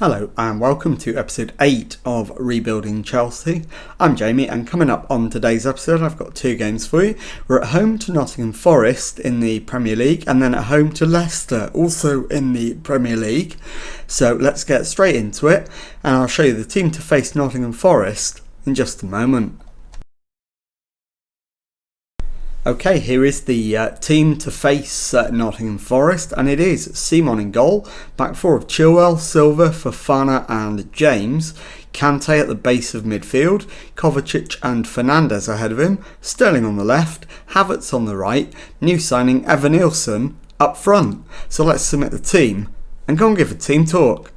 Hello and welcome to episode 8 of Rebuilding Chelsea. I'm Jamie, and coming up on today's episode I've got two games for you. We're at home to Nottingham Forest in the Premier League and then at home to Leicester, also in the Premier League. So let's get straight into it and I'll show you the team to face Nottingham Forest in just a moment. Okay, here is the team to face Nottingham Forest, and it is Simon in goal, back four of Chilwell, Silva, Fofana and James, Kante at the base of midfield, Kovacic and Fernandes ahead of him, Sterling on the left, Havertz on the right, new signing Evan up front. So let's submit the team and go and give a team talk.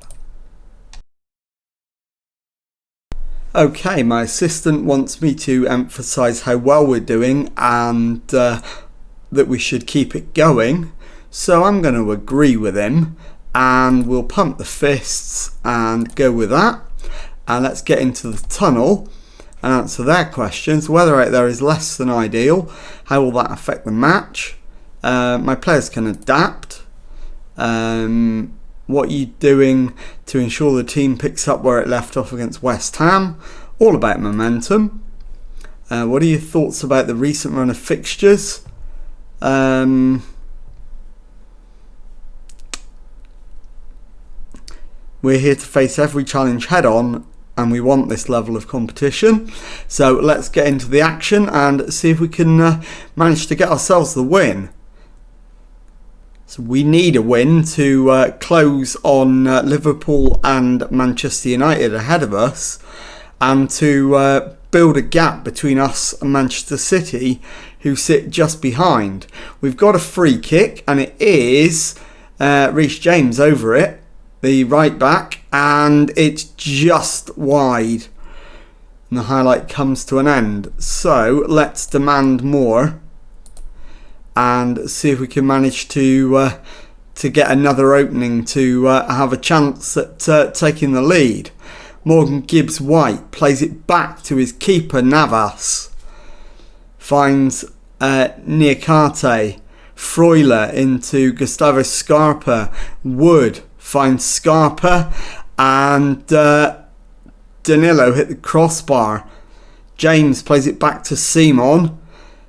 Okay, my assistant wants me to emphasise how well we're doing and that we should keep it going. So I'm going to agree with him and we'll pump the fists and go with that. And let's get into the tunnel and answer their questions. Weather out there is less than ideal. How will that affect the match? My players can adapt. What are you doing to ensure the team picks up where it left off against West Ham? All about momentum. What are your thoughts about the recent run of fixtures? We're here to face every challenge head on and we want this level of competition. So let's get into the action and see if we can manage to get ourselves the win. So we need a win to close on Liverpool and Manchester United ahead of us and to build a gap between us and Manchester City, who sit just behind. We've got a free kick and it is Reece James over it, the right back, and it's just wide. And the highlight comes to an end. So let's demand more and see if we can manage to get another opening to have a chance at taking the lead. Morgan Gibbs-White plays it back to his keeper Navas. Finds Niakate. Freuler into Gustavo Scarpa. Wood finds Scarpa and Danilo hit the crossbar. James plays it back to Simon.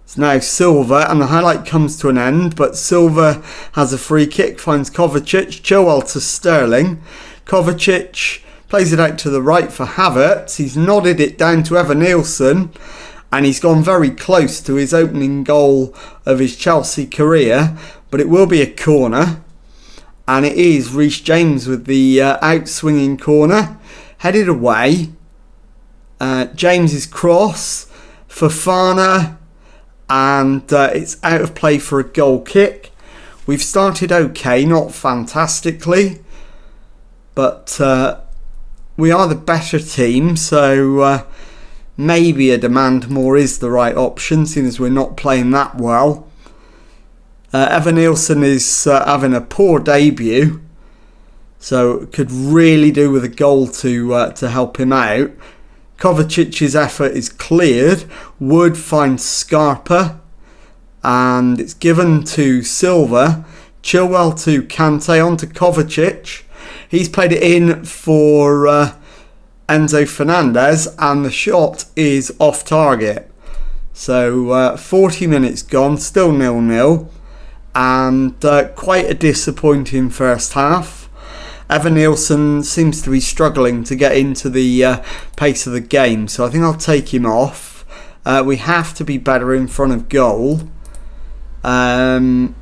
It's now Silva and the highlight comes to an end, but Silva has a free kick, finds Kovacic, Chilwell to Sterling. Kovacic plays it out to the right for Havertz. He's nodded it down to Evan and he's gone very close to his opening goal of his Chelsea career, but it will be a corner. And it is Reece James with the out-swinging corner, headed away. James's cross, Fofana, and it's out of play for a goal kick. We've started okay, not fantastically, but we are the better team, so maybe a demand more is the right option, seeing as we're not playing that well. Evan is having a poor debut, so could really do with a goal to help him out. Kovacic's effort is cleared. Wood finds Scarpa and it's given to Silva. Chilwell to Kante, on to Kovacic. He's played it in for Enzo Fernandez and the shot is off target. So 40 minutes gone, still 0-0 and quite a disappointing first half. Evan seems to be struggling to get into the pace of the game, so I think I'll take him off. We have to be better in front of goal. So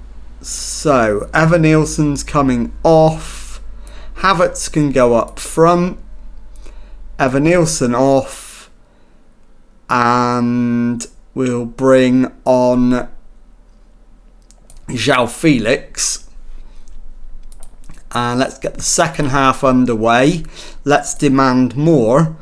Evan coming off. Havertz can go up front. Evan off. And we'll bring on João Felix. And let's get the second half underway. Let's demand more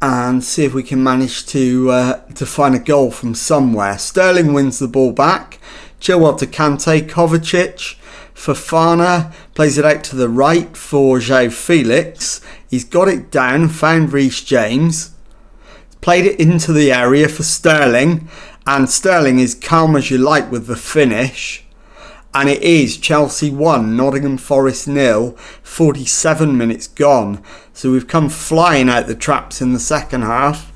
and see if we can manage to find a goal from somewhere. Sterling wins the ball back. Chilwell to Kante. Kovacic. Fofana plays it out to the right for João Felix. He's got it down, found Reece James. Played it into the area for Sterling. And Sterling is calm as you like with the finish. And it is Chelsea 1, Nottingham Forest 0, 47 minutes gone. So we've come flying out the traps in the second half,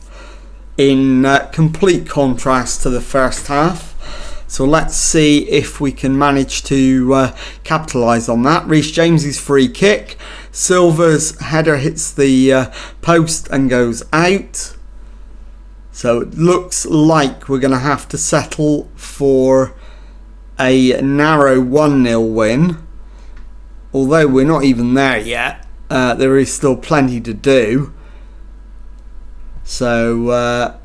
in complete contrast to the first half. So let's see if we can manage to capitalise on that. Reece James's free kick. Silva's header hits the post and goes out. So it looks like we're going to have to settle for a narrow 1-0 win, although we're not even there yet. There is still plenty to do. So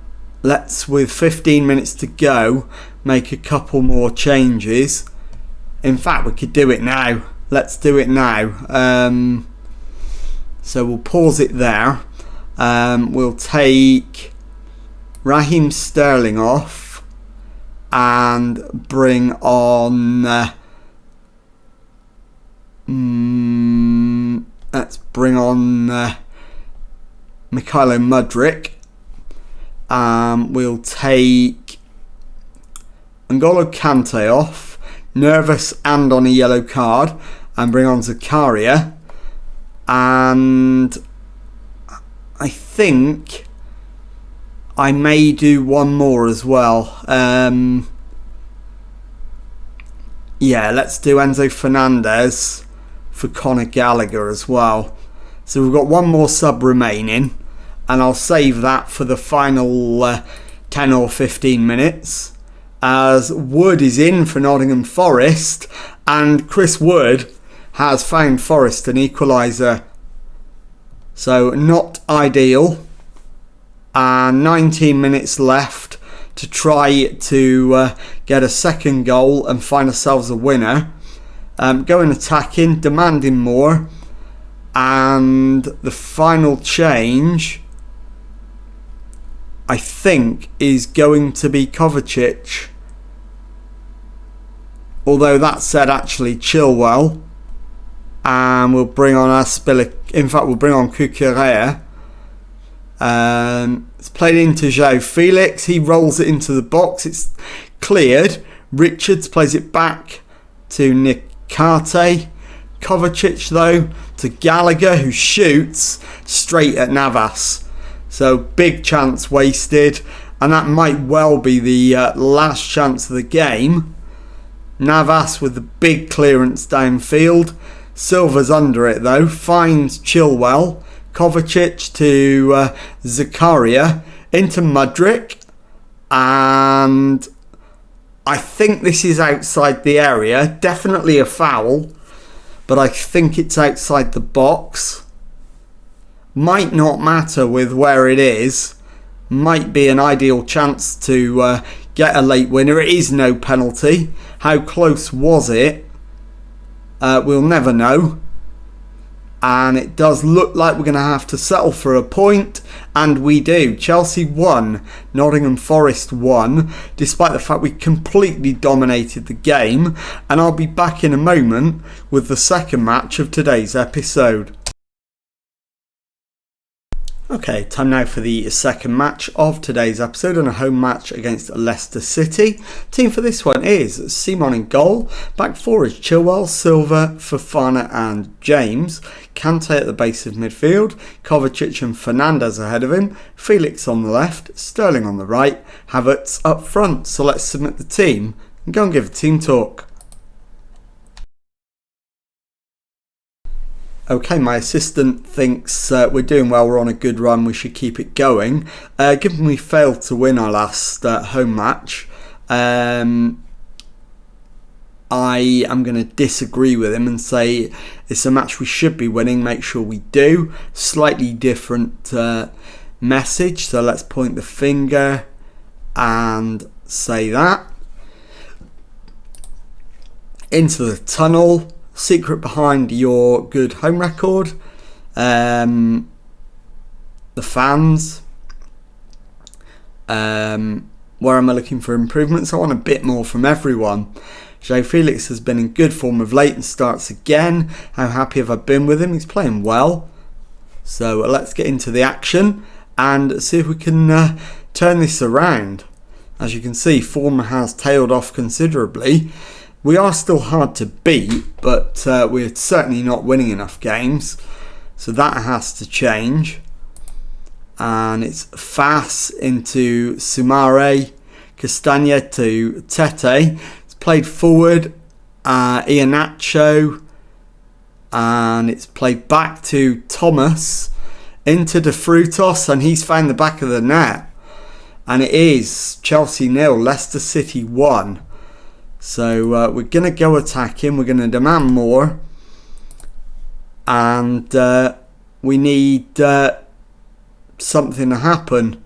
let's, with 15 minutes to go, make a couple more changes. In fact, we could do it now. Let's do it now. So we'll pause it there. We'll take Raheem Sterling off and bring on let's bring on Mykhailo Mudryk. We'll take N'Golo Kante off, nervous and on a yellow card, and bring on Zakaria. And I think I may do one more as well. Yeah, let's do Enzo Fernandez for Conor Gallagher as well. So we've got one more sub remaining, and I'll save that for the final 10 or 15 minutes, as Wood is in for Nottingham Forest, and Chris Wood has found Forest an equaliser. So not ideal. And 19 minutes left to try to get a second goal and find ourselves a winner. Going attacking, demanding more. And the final change, I think, is going to be Kovacic. Although that said, actually, Chilwell. And we'll bring on in fact, we'll bring on Cucurella. It's played into João Felix. He rolls it into the box. It's cleared. Richards plays it back to Nikate. Kovacic, though, to Gallagher, who shoots straight at Navas. So big chance wasted, and that might well be the last chance of the game. Navas with the big clearance downfield. Silva's under it, though. Finds Chilwell. Kovacic to Zakaria, into Mudryk, and I think this is outside the area. Definitely a foul, but I think it's outside the box. Might not matter with where it is. Might be an ideal chance to get a late winner. It is no penalty. How close was it? We'll never know. And it does look like we're going to have to settle for a point, and we do. Chelsea 1, Nottingham Forest 1, despite the fact we completely dominated the game. And I'll be back in a moment with the second match of today's episode. Okay, time now for the second match of today's episode, and a home match against Leicester City. Team for this one is Simon in goal. Back four is Chilwell, Silva, Fofana and James. Kante at the base of midfield. Kovacic and Fernandez ahead of him. Felix on the left, Sterling on the right. Havertz up front. So let's submit the team and go and give a team talk. Okay, my assistant thinks we're doing well, we're on a good run, we should keep it going. Given we failed to win our last home match, I am going to disagree with him and say it's a match we should be winning, make sure we do. Slightly different message, so let's point the finger and say that. Into the tunnel. Secret behind your good home record, the fans, where am I looking for improvements? I want a bit more from everyone. João Felix has been in good form of late and starts again. How happy have I been with him? He's playing well. So let's get into the action and see if we can turn this around. As you can see, form has tailed off considerably. We are still hard to beat, but we're certainly not winning enough games. So that has to change. And it's Fas into Sumare, Castagna to Tete. It's played forward, Iheanacho, and it's played back to Thomas, into De Frutos, and he's found the back of the net. And it is Chelsea 0, Leicester City 1. So we're going to go attacking. We're going to demand more. And we need something to happen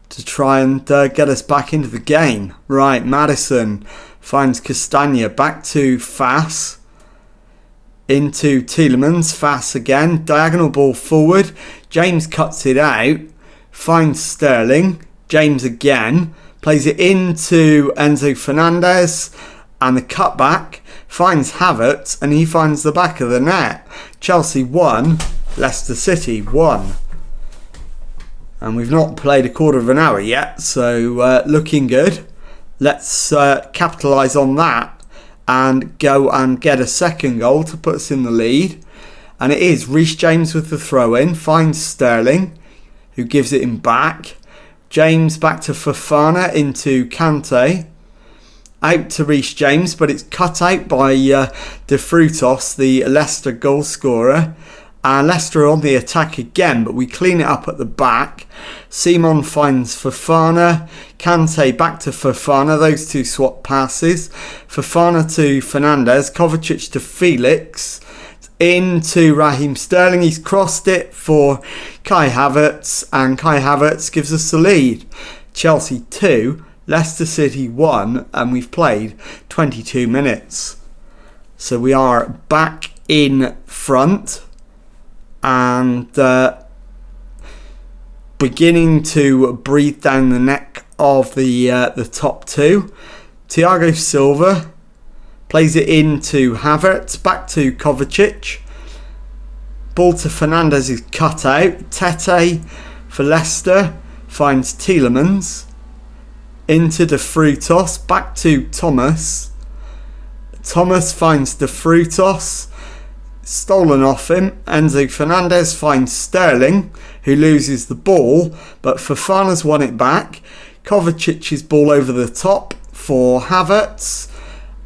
to try and get us back into the game. Right, Maddison finds Castagna, back to Fas, into Tielemans. Fas again, diagonal ball forward. James cuts it out, finds Sterling. James again plays it into Enzo Fernandez, and the cutback finds Havertz, and he finds the back of the net. Chelsea 1, Leicester City 1. And we've not played a quarter of an hour yet, so looking good. Let's capitalise on that and go and get a second goal to put us in the lead. And it is Reece James with the throw-in, finds Sterling, who gives it him back. James back to Fofana, into Kante. Out to Reece James, but it's cut out by De Frutos, the Leicester goal scorer. And Leicester on the attack again, but we clean it up at the back. Simon finds Fofana. Kante back to Fofana. Those two swap passes. Fofana to Fernandez. Kovacic to Felix. Into Raheem Sterling. He's crossed it for Kai Havertz, and Kai Havertz gives us the lead. Chelsea 2, Leicester City 1, and we've played 22 minutes. So we are back in front and beginning to breathe down the neck of the top two. Thiago Silva plays it into Havertz, back to Kovacic. Ball to Fernandez is cut out. Tete for Leicester finds Tielemans. Into De Frutos, back to Thomas. Thomas finds De Frutos. Stolen off him. Enzo Fernandez finds Sterling, who loses the ball, but Fofana's won it back. Kovacic's ball over the top for Havertz,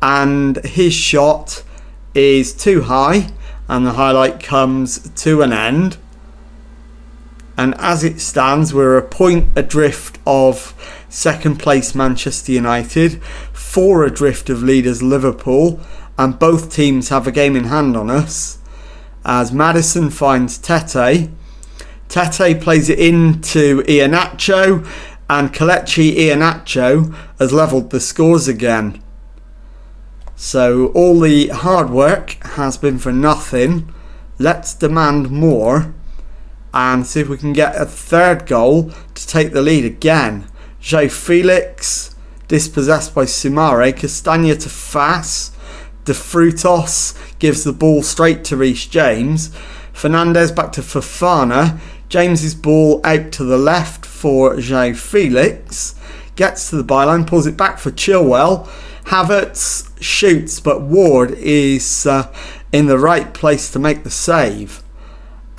and his shot is too high, and the highlight comes to an end. And as it stands, we're a point adrift of second place Manchester United, 4 adrift of leaders Liverpool, and both teams have a game in hand on us. As Maddison finds Tete. Tete plays it into Iheanacho, and Kelechi Iheanacho has levelled the scores again. So all the hard work has been for nothing. Let's demand more and see if we can get a third goal to take the lead again. João Felix dispossessed by Sumare. Castagna to Fas. De Frutos gives the ball straight to Reece James. Fernandez back to Fofana. James's ball out to the left for João Felix. Gets to the byline, pulls it back for Chilwell. Havertz shoots, but Ward is in the right place to make the save.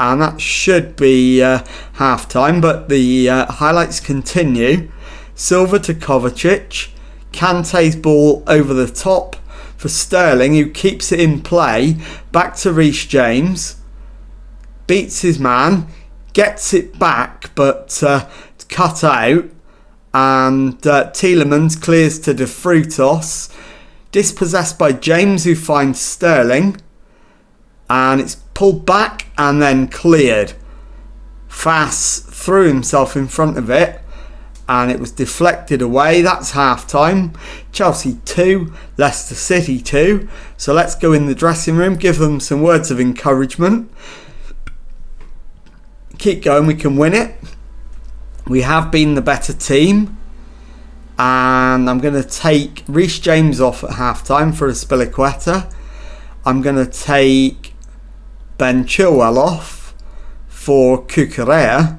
And that should be half time, but the highlights continue. Silva to Kovacic. Kante's ball over the top for Sterling, who keeps it in play. Back to Reece James. Beats his man. Gets it back, but it's cut out. And Tielemans clears to De Frutos. Dispossessed by James, who finds Sterling. And it's pulled back and then cleared. Fas threw himself in front of it, and it was deflected away. That's half time. Chelsea 2, Leicester City 2. So let's go in the dressing room, give them some words of encouragement. Keep going, we can win it. We have been the better team. And I'm going to take Reece James off at half time for Azpilicueta. I'm going to take Ben Chilwell off for Cucurella.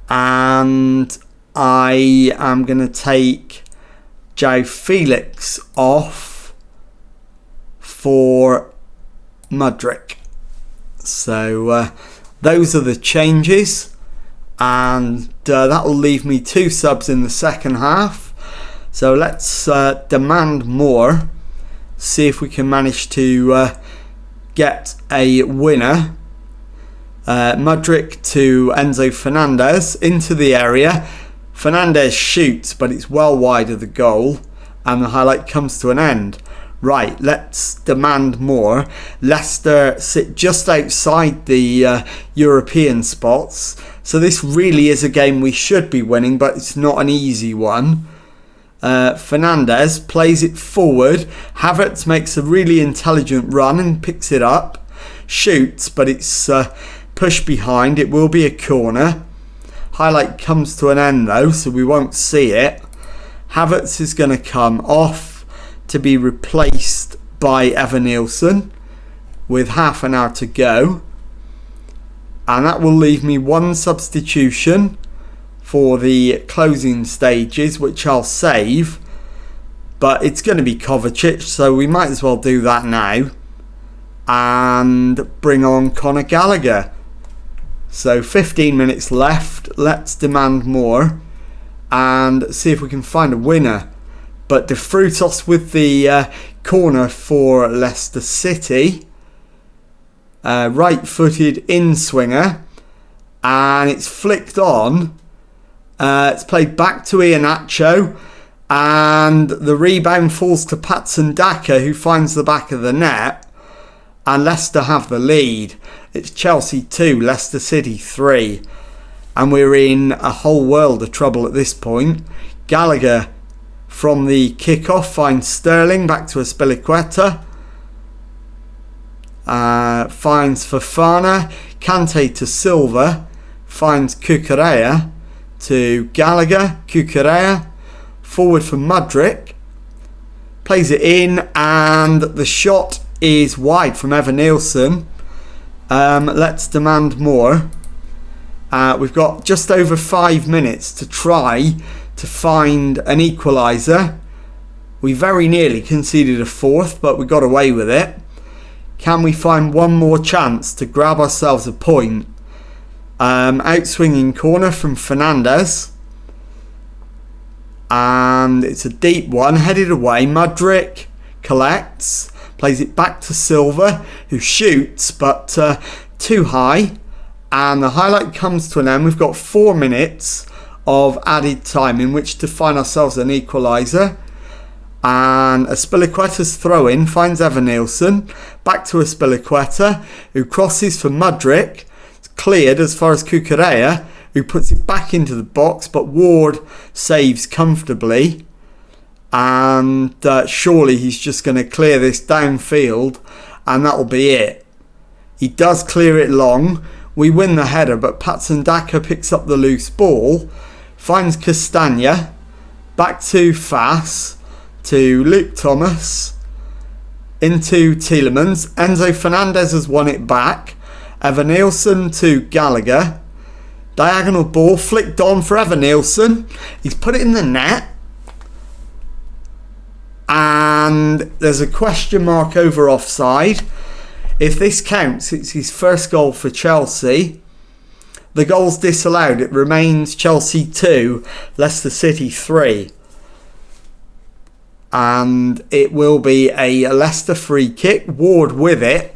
And I am going to take Joe Felix off for Mudryk. So those are the changes, and that will leave me 2 subs in the second half. So let's demand more, see if we can manage to get a winner. Mudryk to Enzo Fernandez into the area. Fernandez shoots, but it's well wide of the goal, and the highlight comes to an end. Right, let's demand more. Leicester sit just outside the European spots, so this really is a game we should be winning, but it's not an easy one. Fernandez plays it forward. Havertz makes a really intelligent run and picks it up. Shoots, but it's pushed behind. It will be a corner. Highlight comes to an end though, so we won't see it. Havertz is going to come off to be replaced by Evanilson with half an hour to go. And that will leave me 1 substitution for the closing stages, which I'll save. But it's going to be Kovacic, so we might as well do that now. And bring on Conor Gallagher. So 15 minutes left. Let's demand more and see if we can find a winner. But De Frutos with the corner for Leicester City. Right-footed in-swinger. And it's flicked on. It's played back to Iheanacho. And the rebound falls to Patson Daka, who finds the back of the net. And Leicester have the lead. It's Chelsea 2, Leicester City 3. And we're in a whole world of trouble at this point. Gallagher from the kickoff finds Sterling, back to Azpilicueta. Finds Fofana. Kante to Silva. Finds Cucurella to Gallagher. Cucurella forward for Mudryk. Plays it in, and the shot is wide from Evanilson. Let's demand more. We've got just over 5 minutes to try to find an equaliser. We very nearly conceded a 4th, but we got away with it. Can we find one more chance to grab ourselves a point? Outswinging corner from Fernandez. And it's a deep one, headed away. Mudryk collects, plays it back to Silva, who shoots, but too high. And the highlight comes to an end. We've got 4 minutes of added time in which to find ourselves an equaliser. And Azpilicueta's throw-in finds Evanilson. Back to Azpilicueta, who crosses for Mudryk. It's cleared as far as Cucurella, who puts it back into the box, but Ward saves comfortably. And surely he's just going to clear this downfield, and that'll be it. He does clear it long. We win the header, but Patson Daka picks up the loose ball, finds Castagna, back to Fass, to Luke Thomas, into Tielemans. Enzo Fernandez has won it back. Evanilson to Gallagher. Diagonal ball flicked on for Evanilson. He's put it in the net. And there's a question mark over offside. If this counts, it's his first goal for Chelsea. The goal's disallowed. It remains Chelsea 2, Leicester City 3. And it will be a Leicester free kick. Ward with it.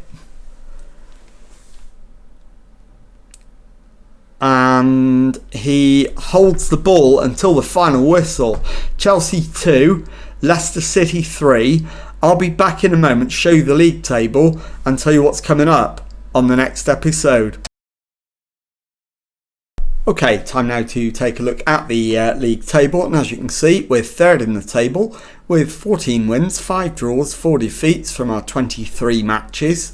And he holds the ball until the final whistle. Chelsea 2, Leicester City 3. I'll be back in a moment, show you the league table and tell you what's coming up on the next episode. Okay, time now to take a look at the league table. And as you can see, we're third in the table with 14 wins, 5 draws, 4 defeats from our 23 matches.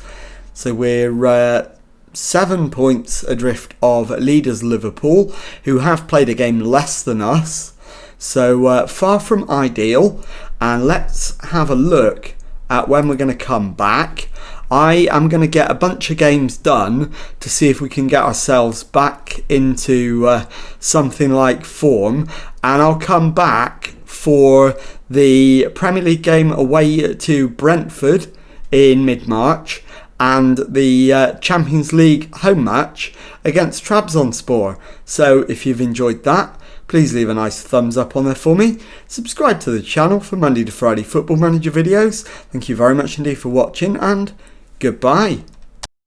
So we're 7 points adrift of leaders Liverpool, who have played a game less than us. So far from ideal. And let's have a look at when we're going to come back. I am going to get a bunch of games done to see if we can get ourselves back into something like form. And I'll come back for the Premier League game away to Brentford in mid-March, and the Champions League home match against Trabzonspor. So if you've enjoyed that, please leave a nice thumbs up on there for me. Subscribe to the channel for Monday to Friday Football Manager videos. Thank you very much indeed for watching, and goodbye.